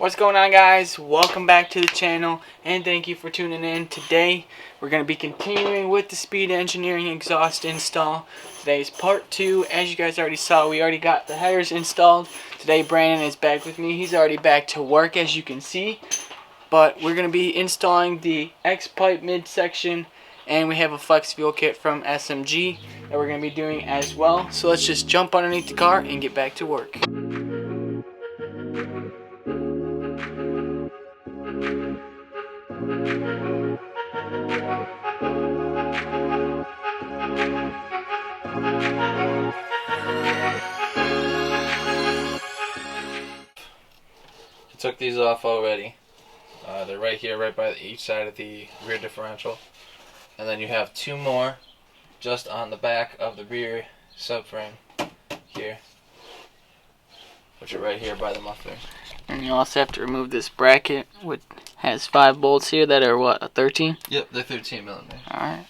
What's going on, guys? Welcome back to the channel and thank you for tuning in. Today we're going to be continuing with the speed engineering exhaust install. Today's part 2. As you guys already saw, we already got the headers installed. Today Brandon is back with me. He's already back to work, as you can see. But we're going to be installing the X-pipe midsection, and we have a flex fuel kit from SMG that we're going to be doing as well. So let's just jump underneath the car and get back to work. Took these off already. They're right here, right by each side of the rear differential. And then you have two more just on the back of the rear subframe here, which are right here by the muffler. And you also have to remove this bracket, which has 5 bolts here that are what, a 13? Yep, they're 13 millimeter. Alright.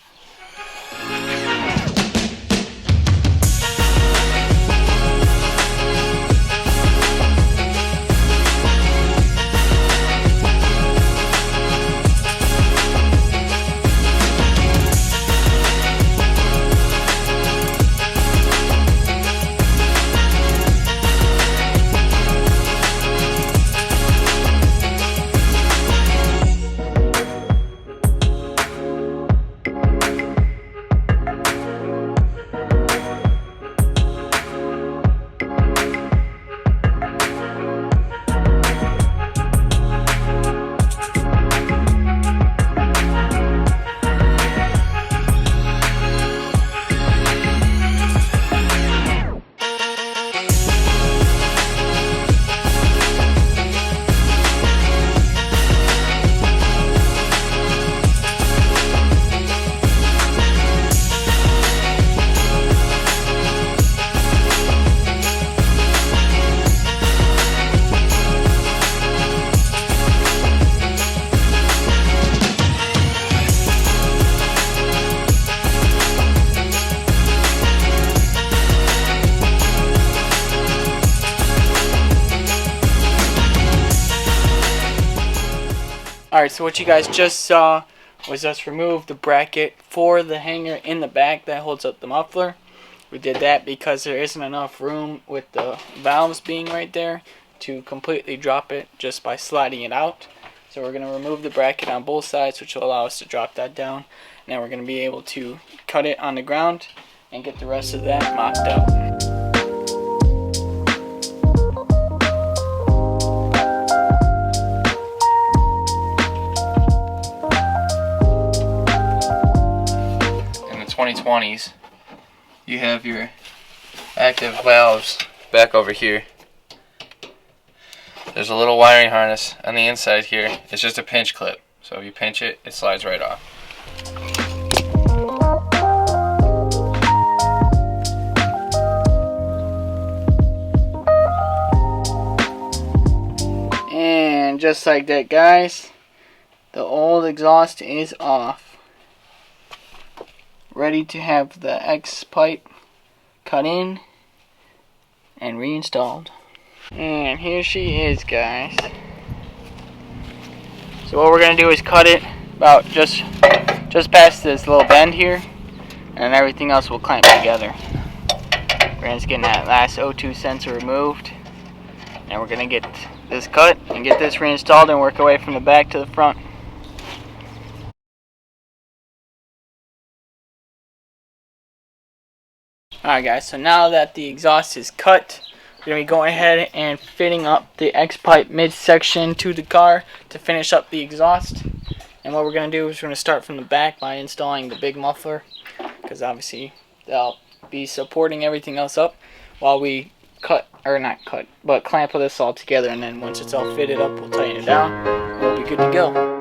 Alright, so what you guys just saw was us remove the bracket for the hanger in the back that holds up the muffler. We did that because there isn't enough room with the valves being right there to completely drop it just by sliding it out. So we're going to remove the bracket on both sides, which will allow us to drop that down. Now we're going to be able to cut it on the ground and get the rest of that mocked out. In the 2020s, you have your active valves back over here. There's a little wiring harness on the inside here. It's just a pinch clip. So if you pinch it, it slides right off. And just like that, guys, the old exhaust is off. Ready to have the X pipe cut in and reinstalled. And here she is, guys. So what we're gonna do is cut it about just past this little bend here, and everything else will clamp together. Brandon's getting that last O2 sensor removed. Now we're gonna get this cut and get this reinstalled and work our way from the back to the front. Alright, guys, so now that the exhaust is cut, we're going to be going ahead and fitting up the X-pipe midsection to the car to finish up the exhaust. And what we're going to do is we're going to start from the back by installing the big muffler, because obviously they'll be supporting everything else up while we clamp this all together, and then once it's all fitted up, we'll tighten it down and we'll be good to go.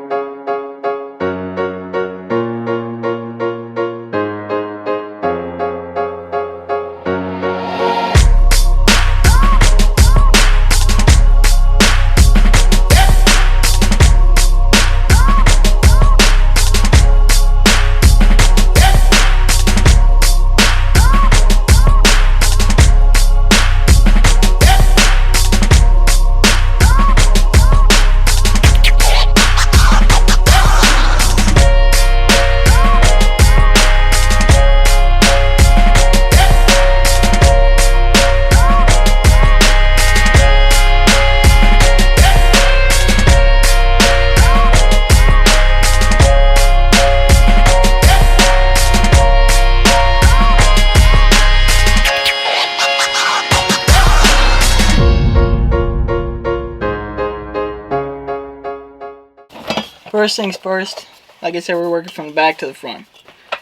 first things first, like I said, we're working from the back to the front.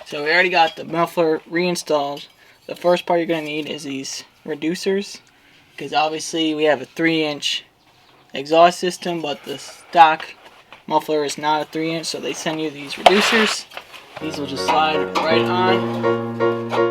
So we already got the muffler reinstalled. The first part you're going to need is these reducers, because obviously we have a 3-inch exhaust system, but the stock muffler is not a 3-inch, so they send you these reducers. These will just slide right on.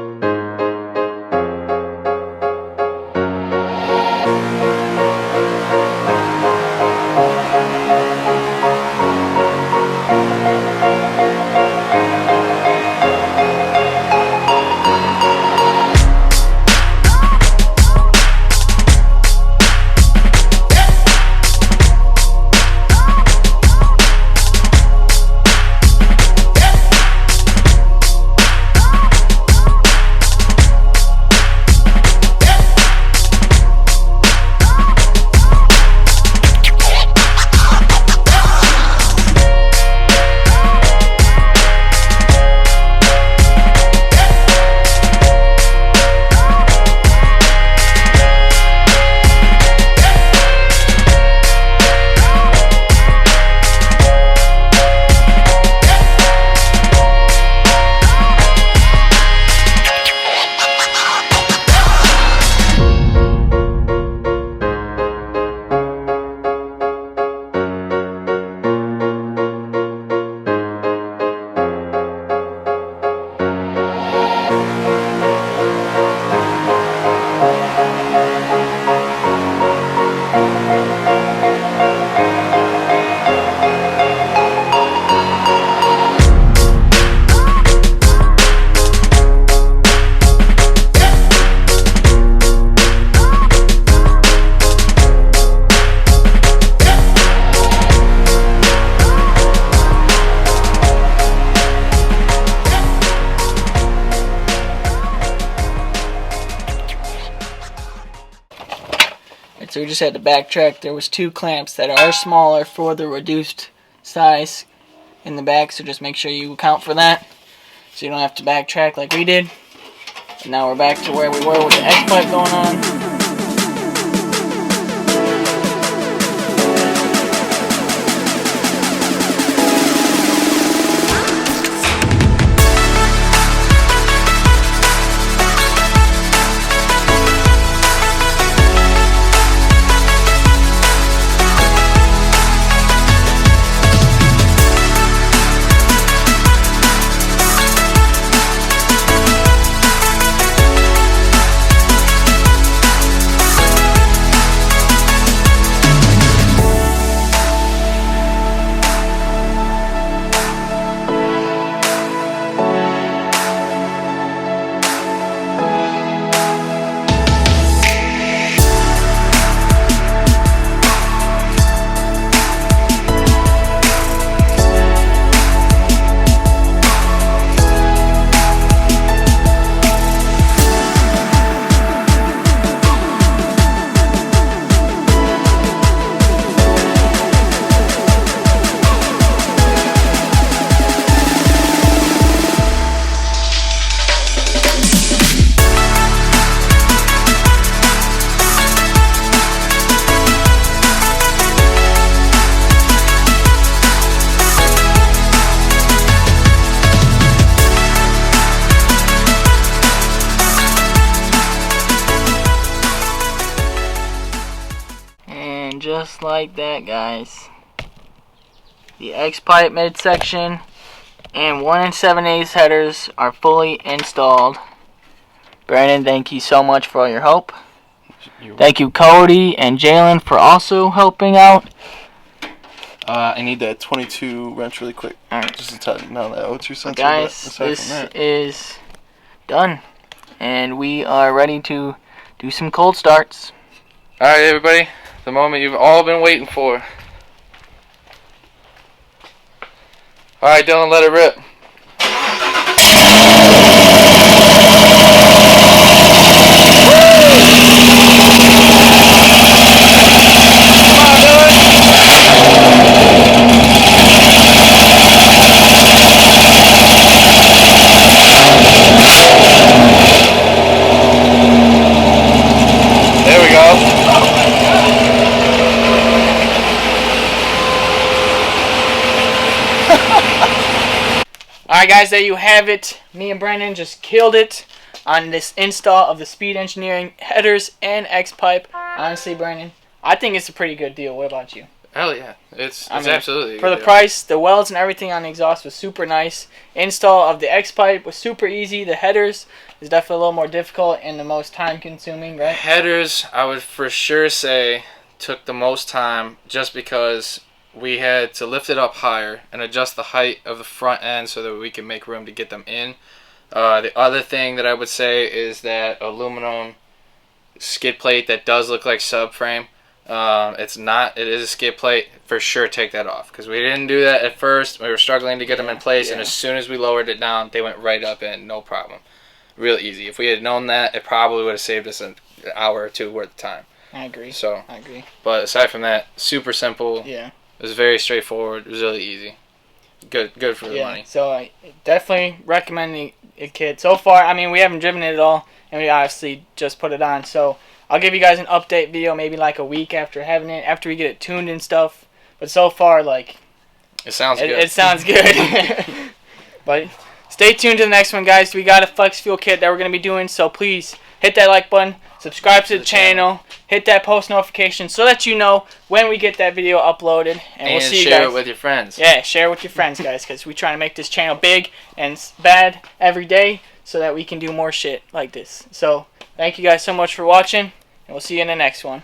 So we just had to backtrack. There was 2 clamps that are smaller for the reduced size in the back, so just make sure you account for that so you don't have to backtrack like we did. And now we're back to where we were with the X-pipe going on. Just like that, guys, the X-pipe midsection and 1 7/8 headers are fully installed. Brandon, thank you so much for all your help. Thank you, Cody and Jalen, for also helping out. I need that 22 wrench really quick. Alright. Just to tighten down that O2 sensor. Guys, this is done. And we are ready to do some cold starts. Alright, everybody. The moment you've all been waiting for. Alright, Dylan, let it rip. There we go. Alright guys, there you have it. Me and Brandon just killed it on this install of the Speed Engineering headers and X-Pipe. Honestly, Brandon, I think it's a pretty good deal. What about you? Hell yeah. It's absolutely a for good the deal. price, the welds and everything on the exhaust was super nice. Install of the X-Pipe was super easy. The headers is definitely a little more difficult and the most time consuming, right? Headers, I would for sure say, took the most time just because we had to lift it up higher and adjust the height of the front end so that we can make room to get them in. The other thing that I would say is that aluminum skid plate that does look like subframe. It's not. It is a skid plate. For sure, take that off because we didn't do that at first. We were struggling to get them in place, and as soon as we lowered it down, they went right up in, no problem. Real easy. If we had known that, it probably would have saved us an hour or two worth of time. I agree. So I agree. But aside from that, super simple. Yeah. It was very straightforward. It was really easy. Good for the money. So I definitely recommend the kit. So far, I mean, we haven't driven it at all, and we obviously just put it on. So I'll give you guys an update video maybe like a week after having it, after we get it tuned and stuff. But so far, like, it sounds good. It sounds good. But stay tuned to the next one, guys. We got a flex fuel kit that we're going to be doing, so please hit that like button, subscribe to the channel, hit that post notification so that you know when we get that video uploaded. And we'll see you guys. Share it with your friends. Yeah, share it with your friends, guys, because we try to make this channel big and bad every day so that we can do more shit like this. So thank you guys so much for watching, and we'll see you in the next one.